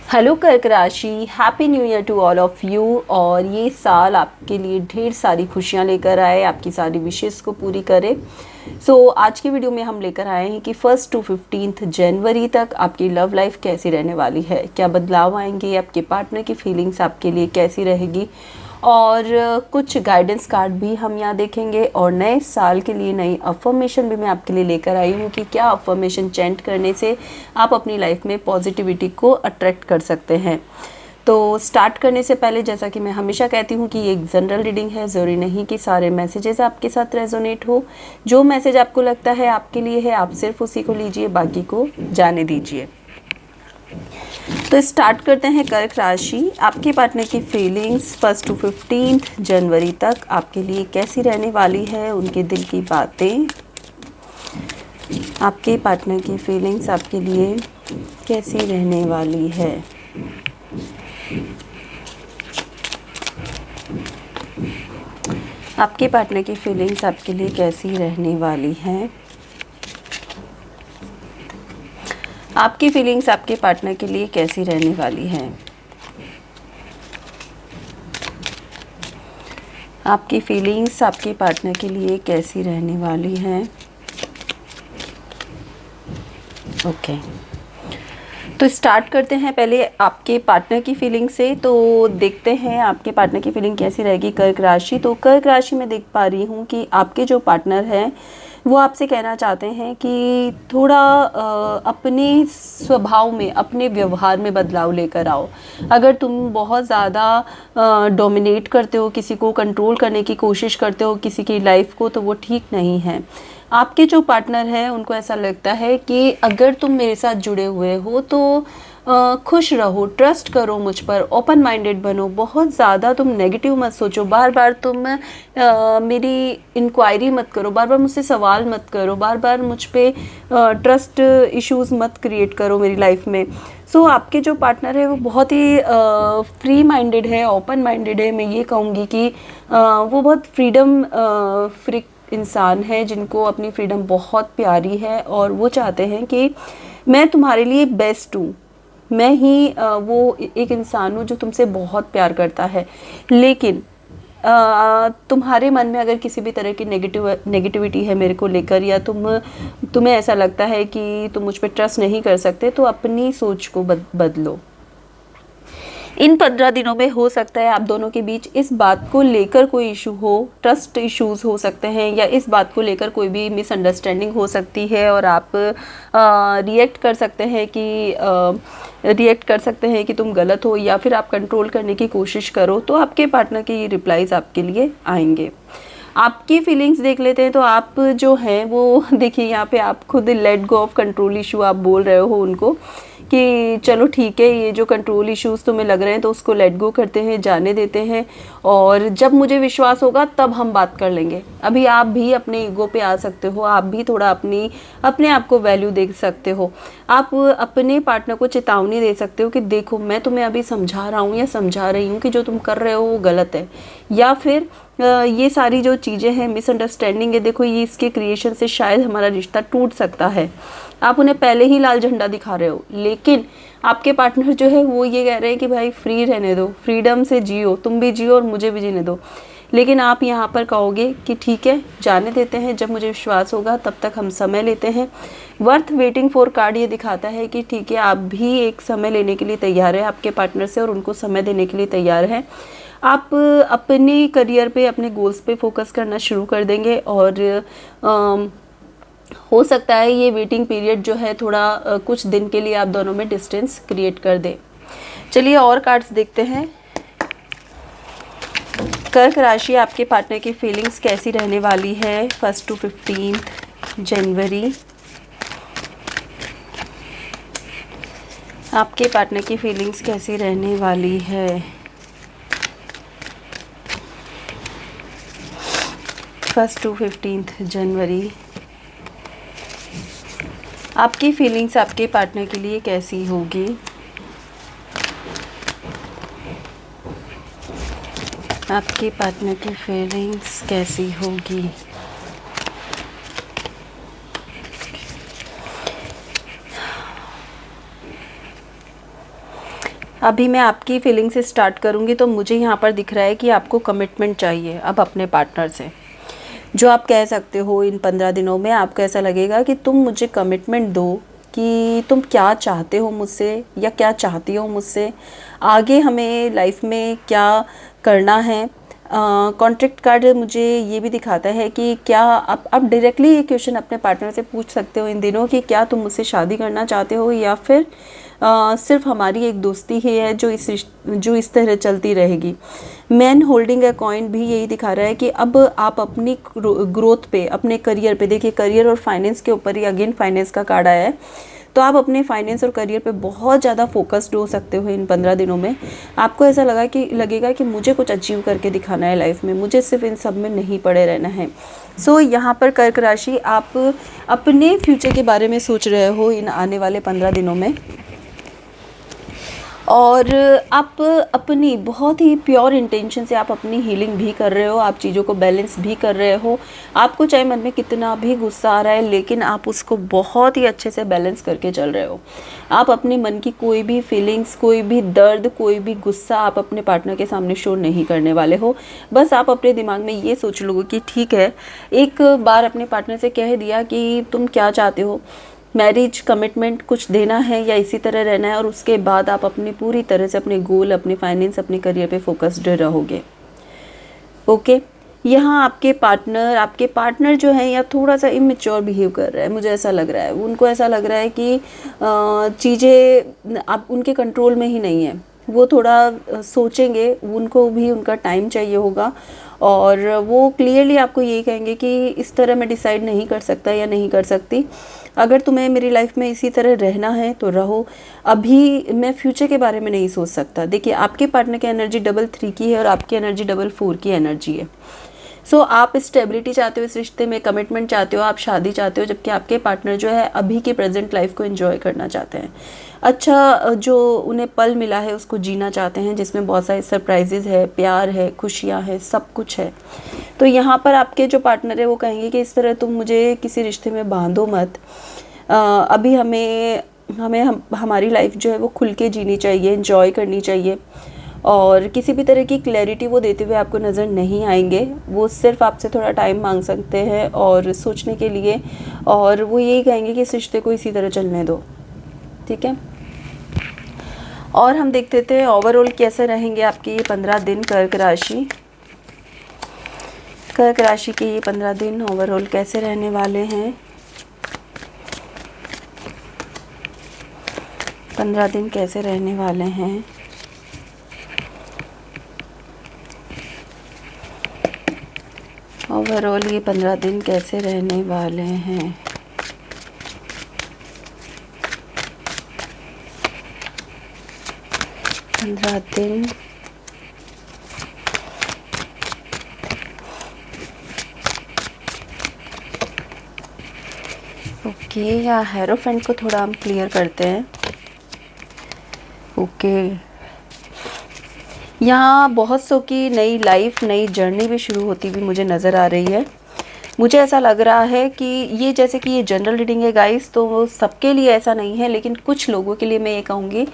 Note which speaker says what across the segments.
Speaker 1: Hello कर्क राशि, happy new year to all of you. और ये साल आपके लिए ढेर सारी खुशियाँ लेकर आए, आपकी सारी विशेष को पूरी करे। आज की वीडियो में हम लेकर आए हैं कि 1 to 15 जनवरी तक आपकी लव लाइफ कैसी रहने वाली है, क्या बदलाव आएंगे, आपके पार्टनर की फीलिंग्स आपके लिए कैसी रहेगी, और कुछ गाइडेंस कार्ड भी हम यहाँ देखेंगे। और नए साल के लिए नई अफर्मेशन भी मैं आपके लिए लेकर आई हूँ कि क्या अफर्मेशन चैंट करने से आप अपनी लाइफ में पॉजिटिविटी को अट्रैक्ट कर सकते हैं। तो स्टार्ट करने से पहले, जैसा कि मैं हमेशा कहती हूँ कि ये एक जनरल रीडिंग है, ज़रूरी नहीं कि सारे मैसेजेस आपके साथ रेजोनेट हो। जो मैसेज आपको लगता है आपके लिए है, आप सिर्फ उसी को लीजिए, बाकी को जाने दीजिए। तो स्टार्ट करते हैं कर्क राशि, आपके पार्टनर की फीलिंग्स 1 to 15 जनवरी तक आपके लिए कैसी रहने वाली है, उनके दिल की बातें। आपके पार्टनर की फीलिंग्स आपके लिए कैसी रहने वाली है। आपके पार्टनर की फीलिंग्स आपके लिए कैसी रहने वाली हैं। आपकी फीलिंग्स आपके पार्टनर के लिए कैसी रहने वाली हैं। आपकी फीलिंग्स आपके पार्टनर के लिए कैसी रहने वाली हैं। ओके, तो स्टार्ट करते हैं पहले आपके पार्टनर की फीलिंग से। तो देखते हैं आपके पार्टनर की फीलिंग कैसी रहेगी कर्क राशि। तो कर्क राशि में देख पा रही हूँ कि आपके जो पार्टनर हैं वो आपसे कहना चाहते हैं कि थोड़ा अपने स्वभाव में, अपने व्यवहार में बदलाव लेकर आओ। अगर तुम बहुत ज़्यादा डोमिनेट करते हो, किसी को कंट्रोल करने की कोशिश करते हो किसी की लाइफ को, तो वो ठीक नहीं है। आपके जो पार्टनर है उनको ऐसा लगता है कि अगर तुम मेरे साथ जुड़े हुए हो तो खुश रहो, ट्रस्ट करो मुझ पर, ओपन माइंडेड बनो, बहुत ज़्यादा तुम नेगेटिव मत सोचो, बार बार तुम मेरी इंक्वायरी मत करो, बार बार मुझसे सवाल मत करो, बार बार मुझ पे ट्रस्ट इश्यूज मत क्रिएट करो मेरी लाइफ में। आपके जो पार्टनर है वो बहुत ही फ्री माइंडेड है, ओपन माइंडेड है। मैं ये कहूँगी कि वो बहुत फ्रीडम फ्री इंसान है, जिनको अपनी फ्रीडम बहुत प्यारी है और वो चाहते हैं कि मैं तुम्हारे लिए बेस्ट हूँ। मैं ही वो एक इंसान हूँ जो तुमसे बहुत प्यार करता है, लेकिन तुम्हारे मन में अगर किसी भी तरह की नेगेटिविटी है मेरे को लेकर, या तुम्हें ऐसा लगता है कि तुम मुझ पर ट्रस्ट नहीं कर सकते, तो अपनी सोच को बदलो। इन 15 दिनों में हो सकता है आप दोनों के बीच इस बात को लेकर कोई इशू हो, ट्रस्ट इश्यूज हो सकते हैं, या इस बात को लेकर कोई भी मिसअंडरस्टैंडिंग हो सकती है और आप रिएक्ट कर सकते हैं कि तुम गलत हो, या फिर आप कंट्रोल करने की कोशिश करो। तो आपके पार्टनर के ये रिप्लाईज आपके लिए आएंगे। आपकी फीलिंग्स देख लेते हैं। तो आप जो हैं वो देखिए, यहाँ पे आप खुद let go of control issue आप बोल रहे हो उनको कि चलो ठीक है, ये जो कंट्रोल इश्यूज तुम्हें लग रहे हैं तो उसको लेट गो करते हैं, जाने देते हैं, और जब मुझे विश्वास होगा तब हम बात कर लेंगे। अभी आप भी अपने ईगो पे आ सकते हो, आप भी थोड़ा अपने आप को वैल्यू दे सकते हो। आप अपने पार्टनर को चेतावनी दे सकते हो कि देखो, मैं तुम्हें अभी समझा रहा हूँ या समझा रही हूँ कि जो तुम कर रहे हो वो गलत है, या फिर ये सारी जो चीज़ें हैं, मिसअंडरस्टैंडिंग है, देखो ये इसके क्रिएशन से शायद हमारा रिश्ता टूट सकता है। आप उन्हें पहले ही लाल झंडा दिखा रहे हो, लेकिन आपके पार्टनर जो है वो ये कह रहे हैं कि भाई फ्री रहने दो, फ्रीडम से जियो, तुम भी जियो और मुझे भी जीने दो। लेकिन आप यहाँ पर कहोगे कि ठीक है, जाने देते हैं, जब मुझे विश्वास होगा तब तक हम समय लेते हैं। वर्थ वेटिंग फॉर कार्ड ये दिखाता है कि ठीक है, आप भी एक समय लेने के लिए तैयार है आपके पार्टनर से, और उनको समय देने के लिए तैयार हैं। आप अपने करियर पे, अपने गोल्स पे फोकस करना शुरू कर देंगे, और हो सकता है ये वेटिंग पीरियड जो है थोड़ा कुछ दिन के लिए आप दोनों में डिस्टेंस क्रिएट कर दे। चलिए और कार्ड्स देखते हैं। कर्क राशि, आपके पार्टनर की फीलिंग्स कैसी रहने वाली है 1 to 15 जनवरी। आपके पार्टनर की फीलिंग्स कैसी रहने वाली है 1 to 15 जनवरी। आपकी फीलिंग्स आपके पार्टनर के लिए कैसी होगी। आपके पार्टनर की फीलिंग्स कैसी होगी। अभी मैं आपकी फीलिंग से स्टार्ट करूँगी, तो मुझे यहाँ पर दिख रहा है कि आपको कमिटमेंट चाहिए अब अपने पार्टनर से। जो आप कह सकते हो इन 15 दिनों में आपको ऐसा लगेगा कि तुम मुझे कमिटमेंट दो कि तुम क्या चाहते हो मुझसे या क्या चाहती हो मुझसे, आगे हमें लाइफ में क्या करना है। कॉन्ट्रैक्ट कार्ड मुझे ये भी दिखाता है कि क्या आप डायरेक्टली ये क्वेश्चन अपने पार्टनर से पूछ सकते हो इन दिनों कि क्या तुम मुझसे शादी करना चाहते हो या फिर सिर्फ हमारी एक दोस्ती ही है जो इस तरह चलती रहेगी। मैन होल्डिंग अ कॉइन भी यही दिखा रहा है कि अब आप अपनी ग्रोथ पे, अपने करियर पे, देखिए करियर और फाइनेंस के ऊपर ही अगेन फाइनेंस का कार्ड आया है, तो आप अपने फाइनेंस और करियर पे बहुत ज़्यादा फोकस्ड हो सकते हो इन 15 दिनों में। आपको ऐसा लगेगा कि मुझे कुछ अचीव करके दिखाना है लाइफ में, मुझे सिर्फ इन सब में नहीं पड़े रहना है। सो यहाँ पर कर्क राशि आप अपने फ्यूचर के बारे में सोच रहे हो इन आने वाले 15 दिनों में, और आप अपनी बहुत ही प्योर इंटेंशन से आप अपनी हीलिंग भी कर रहे हो, आप चीज़ों को बैलेंस भी कर रहे हो। आपको चाहे मन में कितना भी गुस्सा आ रहा है, लेकिन आप उसको बहुत ही अच्छे से बैलेंस करके चल रहे हो। आप अपने मन की कोई भी फीलिंग्स, कोई भी दर्द, कोई भी गुस्सा आप अपने पार्टनर के सामने शो नहीं करने वाले हो। बस आप अपने दिमाग में ये सोच लोगे कि ठीक है, एक बार अपने पार्टनर से कह दिया कि तुम क्या चाहते हो, मैरिज, कमिटमेंट कुछ देना है या इसी तरह रहना है, और उसके बाद आप अपनी पूरी तरह से अपने गोल, अपने फाइनेंस, अपने करियर पे फोकस्ड रहोगे। ओके। यहाँ आपके पार्टनर जो है या थोड़ा सा इमेच्योर बिहेव कर रहा है, मुझे ऐसा लग रहा है। उनको ऐसा लग रहा है कि चीज़ें आप उनके कंट्रोल में ही नहीं है, वो थोड़ा सोचेंगे, उनको भी उनका टाइम चाहिए होगा, और वो क्लियरली आपको यही कहेंगे कि इस तरह मैं डिसाइड नहीं कर सकता या नहीं कर सकती, अगर तुम्हें मेरी लाइफ में इसी तरह रहना है तो रहो, अभी मैं फ्यूचर के बारे में नहीं सोच सकता। देखिए आपके पार्टनर की एनर्जी डबल 3 की है और आपकी एनर्जी डबल 4 की एनर्जी है। सो आप स्टेबिलिटी चाहते हो इस रिश्ते में, कमिटमेंट चाहते हो, आप शादी चाहते हो, जबकि आपके पार्टनर जो है अभी की प्रेजेंट लाइफ को एंजॉय करना चाहते हैं। अच्छा जो उन्हें पल मिला है उसको जीना चाहते हैं, जिसमें बहुत सारे सरप्राइजेज है, प्यार है, खुशियाँ हैं, सब कुछ है। तो यहाँ पर आपके जो पार्टनर है वो कहेंगे कि इस तरह तुम मुझे किसी रिश्ते में बांधो मत, अभी हमारी लाइफ जो है वो खुल के जीनी चाहिए, एंजॉय करनी चाहिए। और किसी भी तरह की क्लैरिटी वो देते हुए आपको नज़र नहीं आएंगे, वो सिर्फ आपसे थोड़ा टाइम मांग सकते हैं और सोचने के लिए, और वो यही कहेंगे कि इस रिश्ते को इसी तरह चलने दो। ठीक है, और हम देखते थे ओवरऑल कैसे रहेंगे आपके ये 15 दिन कर्क राशि के ये 15 दिन ओवरऑल कैसे रहने वाले हैं। 15 दिन कैसे रहने वाले हैं। ओवरऑल ये 15 दिन कैसे रहने वाले हैं। दिन ओके, या हेरोफेंट को थोड़ा हम क्लियर करते हैं। ओके, यहाँ बहुत सौ की नई लाइफ, नई जर्नी भी शुरू होती हुई मुझे नज़र आ रही है। मुझे ऐसा लग रहा है कि ये जैसे कि ये जनरल रीडिंग है गाइस, तो वो सबके लिए ऐसा नहीं है, लेकिन कुछ लोगों के लिए मैं ये कहूँगी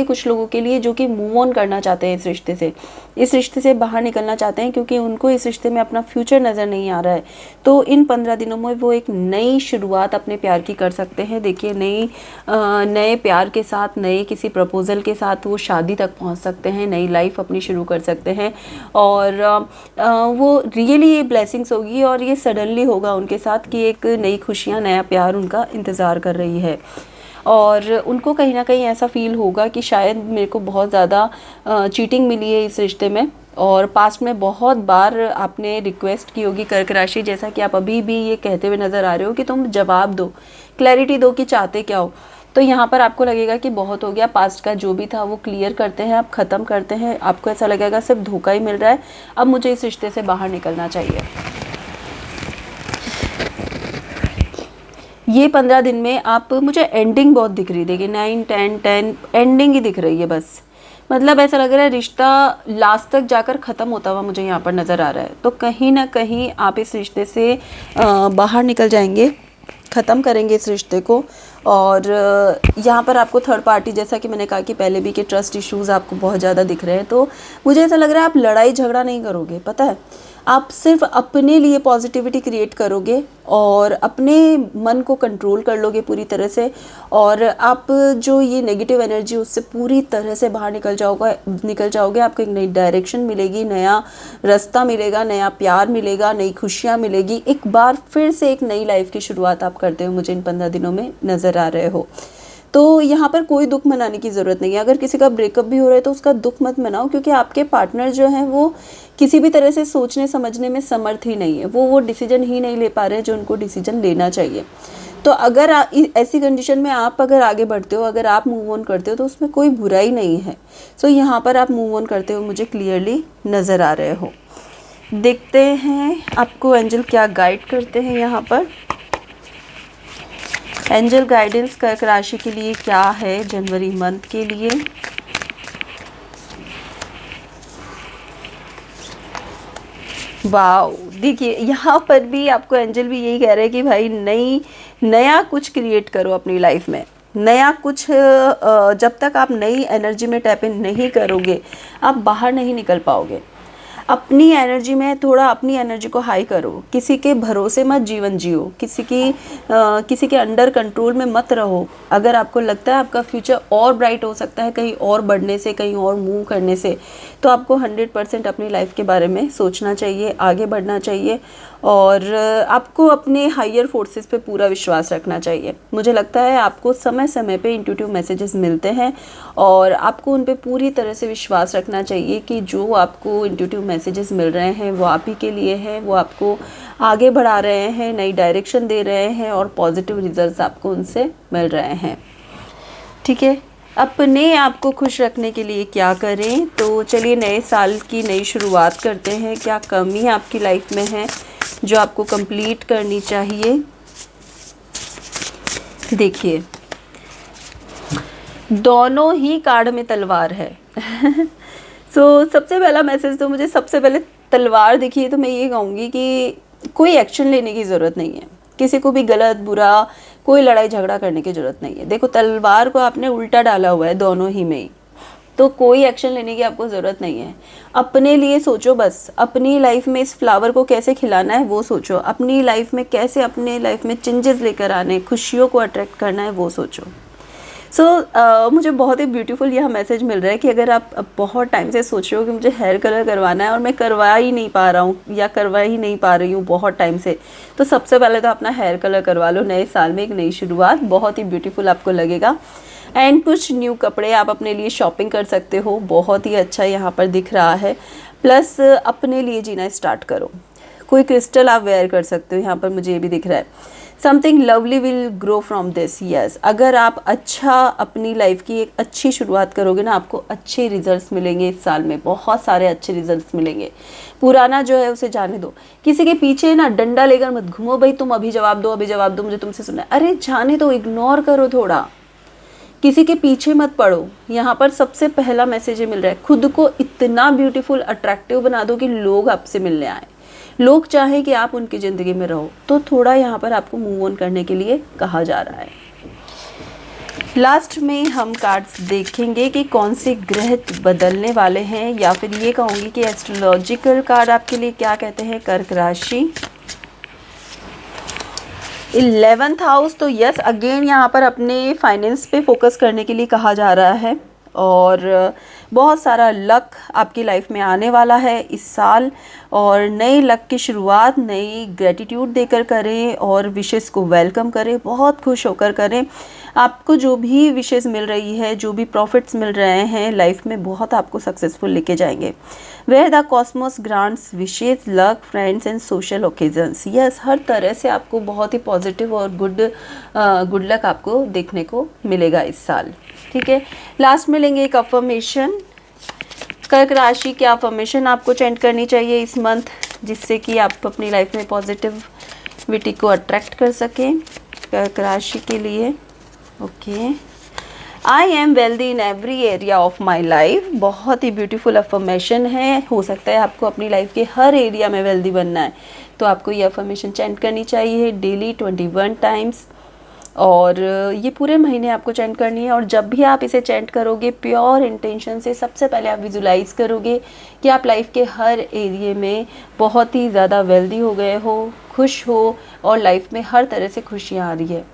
Speaker 1: कुछ लोगों के लिए जो कि मूव ऑन करना चाहते हैं इस रिश्ते से बाहर निकलना चाहते हैं, क्योंकि उनको इस रिश्ते में अपना फ्यूचर नज़र नहीं आ रहा है। तो इन 15 दिनों में वो एक नई शुरुआत अपने प्यार की कर सकते हैं। देखिए नए प्यार के साथ, नए किसी प्रपोजल के साथ वो शादी तक पहुँच सकते हैं, नई लाइफ अपनी शुरू कर सकते हैं, और वो रियली ये ब्लेसिंग्स होगी और ये सडनली होगा उनके साथ कि एक नई खुशियाँ, नया प्यार उनका इंतज़ार कर रही है। और उनको कहीं ना कहीं ऐसा फील होगा कि शायद मेरे को बहुत ज़्यादा चीटिंग मिली है इस रिश्ते में, और पास्ट में बहुत बार आपने रिक्वेस्ट की होगी कर्क राशि, जैसा कि आप अभी भी ये कहते हुए नज़र आ रहे हो कि तुम जवाब दो, क्लैरिटी दो कि चाहते क्या हो। तो यहाँ पर आपको लगेगा कि बहुत हो गया, पास्ट का जो भी था वो क्लियर करते हैं, आप ख़त्म करते हैं। आपको ऐसा लगेगा सिर्फ धोखा ही मिल रहा है, अब मुझे इस रिश्ते से बाहर निकलना चाहिए। ये 15 दिन में आप, मुझे एंडिंग बहुत दिख रही है। देखिए 9, 10 एंडिंग ही दिख रही है बस, मतलब ऐसा लग रहा है रिश्ता लास्ट तक जाकर ख़त्म होता हुआ मुझे यहाँ पर नज़र आ रहा है। तो कहीं ना कहीं आप इस रिश्ते से बाहर निकल जाएंगे, ख़त्म करेंगे इस रिश्ते को। और यहाँ पर आपको थर्ड पार्टी, जैसा कि मैंने कहा कि पहले भी, कि ट्रस्ट इश्यूज़ आपको बहुत ज़्यादा दिख रहे हैं। तो मुझे ऐसा लग रहा है आप लड़ाई झगड़ा नहीं करोगे, पता है, आप सिर्फ अपने लिए पॉजिटिविटी क्रिएट करोगे और अपने मन को कंट्रोल कर लोगे पूरी तरह से, और आप जो ये नेगेटिव एनर्जी उससे पूरी तरह से बाहर निकल जाओगे। आपको एक नई डायरेक्शन मिलेगी, नया रास्ता मिलेगा, नया प्यार मिलेगा, नई खुशियाँ मिलेगी। एक बार फिर से एक नई लाइफ की शुरुआत आप करते हो मुझे इन 15 दिनों में नज़र आ रहे हो। तो यहाँ पर कोई दुख मनाने की ज़रूरत नहीं है। अगर किसी का ब्रेकअप भी हो रहा है तो उसका दुख मत मनाओ, क्योंकि आपके पार्टनर जो हैं वो किसी भी तरह से सोचने समझने में समर्थ ही नहीं है। वो डिसीजन ही नहीं ले पा रहे हैं जो उनको डिसीजन लेना चाहिए। तो अगर ऐसी कंडीशन में आप अगर आगे बढ़ते हो, अगर आप मूव ऑन करते हो, तो उसमें कोई बुराई नहीं है। सो यहाँ पर आप मूव ऑन करते हो मुझे क्लियरली नज़र आ रहे हो। देखते हैं आपको एंजल क्या गाइड करते हैं यहाँ पर। एंजल गाइडेंस कर्क राशि के लिए क्या है जनवरी मंथ के लिए। वाओ, देखिए यहाँ पर भी आपको एंजल भी यही कह रहे हैं कि भाई नया कुछ क्रिएट करो अपनी लाइफ में। नया कुछ जब तक आप नई एनर्जी में टैप इन नहीं करोगे आप बाहर नहीं निकल पाओगे। अपनी एनर्जी में थोड़ा अपनी एनर्जी को हाई करो। किसी के भरोसे मत जीवन जियो, किसी के अंडर कंट्रोल में मत रहो। अगर आपको लगता है आपका फ्यूचर और ब्राइट हो सकता है कहीं और बढ़ने से, कहीं और मूव करने से, तो आपको 100% अपनी लाइफ के बारे में सोचना चाहिए, आगे बढ़ना चाहिए, और आपको अपने हायर फोर्सेस पे पूरा विश्वास रखना चाहिए। मुझे लगता है आपको समय समय पे इंट्यूटिव मैसेजेस मिलते हैं और आपको उन पे पूरी तरह से विश्वास रखना चाहिए कि जो आपको इंट्यूटिव मैसेजेस मिल रहे हैं वो आप ही के लिए हैं, वो आपको आगे बढ़ा रहे हैं, नई डायरेक्शन दे रहे हैं और पॉजिटिव रिजल्ट्स आपको उनसे मिल रहे हैं। ठीक है, अपने आप को खुश रखने के लिए क्या करें, तो चलिए नए साल की नई शुरुआत करते हैं। क्या कमी आपकी लाइफ में है जो आपको कंप्लीट करनी चाहिए। देखिए दोनों ही कार्ड में तलवार है। सबसे पहला मैसेज तो मुझे सबसे पहले तलवार दिखी है, तो मैं ये कहूँगी कि कोई एक्शन लेने की ज़रूरत नहीं है, किसी को भी गलत बुरा कोई लड़ाई झगड़ा करने की ज़रूरत नहीं है। देखो तलवार को आपने उल्टा डाला हुआ है दोनों ही में ही, तो कोई एक्शन लेने की आपको ज़रूरत नहीं है। अपने लिए सोचो बस, अपनी लाइफ में इस फ्लावर को कैसे खिलाना है वो सोचो, अपनी लाइफ में कैसे अपने लाइफ में चेंजेस लेकर आने, खुशियों को अट्रैक्ट करना है वो सोचो। मुझे बहुत ही ब्यूटीफुल यह मैसेज मिल रहा है कि अगर आप बहुत टाइम से सोच रहे हो कि मुझे हेयर कलर करवाना है और मैं करवा ही नहीं पा रहा हूँ या करवा ही नहीं पा रही हूँ बहुत टाइम से, तो सबसे पहले तो अपना हेयर कलर करवा लो। नए साल में एक नई शुरुआत, बहुत ही ब्यूटीफुल आपको लगेगा। एंड कुछ न्यू कपड़े आप अपने लिए शॉपिंग कर सकते हो, बहुत ही अच्छा यहाँ पर दिख रहा है। प्लस अपने लिए जीना स्टार्ट करो, कोई क्रिस्टल आप वेयर कर सकते हो, यहाँ पर मुझे ये भी दिख रहा है। Something lovely will grow from this. Yes, अगर आप अच्छा अपनी लाइफ की एक अच्छी शुरुआत करोगे ना, आपको अच्छे रिजल्ट्स मिलेंगे इस साल में, बहुत सारे अच्छे रिजल्ट्स मिलेंगे। पुराना जो है उसे जाने दो, किसी के पीछे ना डंडा लेकर मत घूमो, भाई तुम अभी जवाब दो, अभी जवाब दो, मुझे तुमसे सुनना है। अरे जाने दो, इग्नोर करो थोड़ा, किसी के पीछे मत पड़ो। यहाँ पर सबसे पहला मैसेज ये मिल रहा है, खुद को इतना ब्यूटीफुल अट्रैक्टिव बना दो कि लोग आपसे मिलने आए, लोग चाहे कि आप उनकी ज़िंदगी में रहो। तो थोड़ा यहाँ पर आपको मूव ऑन करने के लिए कहा जा रहा है। लास्ट में हम कार्ड्स देखेंगे कि कौन से ग्रह बदलने वाले हैं, या फिर ये कहूँगी कि एस्ट्रोलॉजिकल कार्ड आपके लिए क्या कहते हैं। कर्क राशि 11th हाउस, तो यस अगेन यहाँ पर अपने फाइनेंस पे फोकस करने के लिए कहा जा रहा है, और बहुत सारा लक आपकी लाइफ में आने वाला है इस साल, और नई लक की शुरुआत नई ग्रेटिट्यूड देकर करें और विशेस को वेलकम करें, बहुत खुश होकर करें। आपको जो भी विशेस मिल रही है, जो भी प्रॉफिट्स मिल रहे हैं लाइफ में, बहुत आपको सक्सेसफुल लेके जाएंगे। Where the cosmos grants wishes luck friends and social occasions. Yes, हर तरह से आपको बहुत ही पॉजिटिव और गुड लक आपको देखने को मिलेगा इस साल। ठीक है, लास्ट में लेंगे एक अफर्मेशन। कर्क राशि की अफर्मेशन आपको चेंट करनी चाहिए इस मंथ, जिससे कि आप अपनी लाइफ में पॉजिटिविटी को अट्रैक्ट कर सकें। कर्क राशि के लिए okay, I am wealthy in every area of my life. बहुत ही ब्यूटीफुल अफर्मेशन है। हो सकता है आपको अपनी लाइफ के हर एरिया में वेल्दी बनना है, तो आपको ये अफर्मेशन चैंट करनी चाहिए डेली 21 टाइम्स, और ये पूरे महीने आपको चैंट करनी है। और जब भी आप इसे चैंट करोगे प्योर इंटेंशन से, सबसे पहले आप विजुलाइज करोगे कि आप लाइफ के हर एरिए में बहुत ही ज़्यादा वेल्दी हो गए हो, खुश हो, और लाइफ में हर तरह से खुशियाँ आ रही है।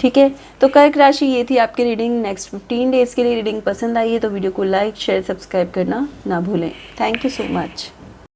Speaker 1: ठीक है, तो कर्क राशि ये थी आपकी रीडिंग। नेक्स्ट 15 डेज़ के लिए रीडिंग पसंद आई है तो वीडियो को लाइक शेयर सब्सक्राइब करना ना भूलें। Thank you so much.